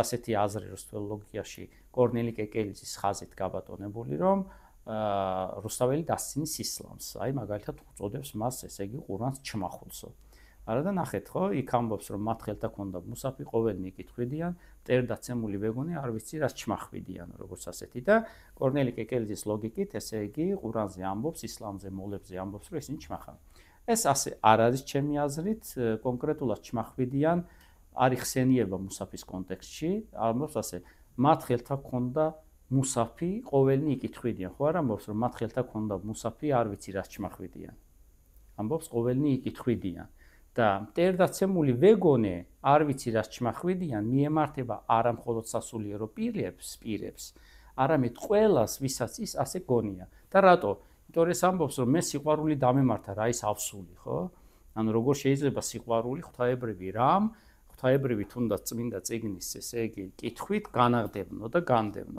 ასეთი აზრი რუსთაველ ლოგიკაში კორნელი კეკელიძის ხაზით გაბატონებული, რომ რუსთაველი დასცინის ისლამს, აი მაგალითად უწოდებს მას ესე იგი ყურანს ჩმახულსო. არადა ნახეთ ხო, იქ ამბობს რომ მათ ხელთა ქონდა მუსაფი ყოველნი იკითხვიდიან, მტერდაცემული ვეგონი არ ვიცი რაც ჩმახვიდიან, როგორც ასეთი და კორნელი კეკელიძის ლოგიკით ესე იგი ყურანზე ამბობს, ისლამზე, მოლებზე ამბობს, რომ ისინი ჩმახავენ. ეს ასე არ არის ჩემი აზრით, კონკრეტულად ჩმახვიდიან არ იხსენიება მუსაფის კონტექსტში, ამბობს ასე, მათ ხელთა ქონდა მუსაფი, ყოველნი იკითხვიდიან, ხო არ ამბობს რომ მათ ხელთა ქონდა მუსაფი, არ ვიცი რაც ჩმახვიდიან. ამბობს ყოველნი იკითხვიდიან. და მტერდაცემული ვეგონე, არ ვიცი რაც ჩმახვიდიან, მიემართება არა მხოლოდ სასულიერო პირებს, არამედ ყველას, ვისაც ის ასე გონია. და რატო? იმიტომ რომ ეს ამბობს, რომ მე სიყვარული დამემართა რა ის ავსული, ხო? ანუ როგორ შეიძლება სიყვარული ღვთაებრივი რამ, ღვთაებრივი თუნდაც წმინდა წიგნის, ესე იგი, კითხვით განაღდებნო და განდევნო.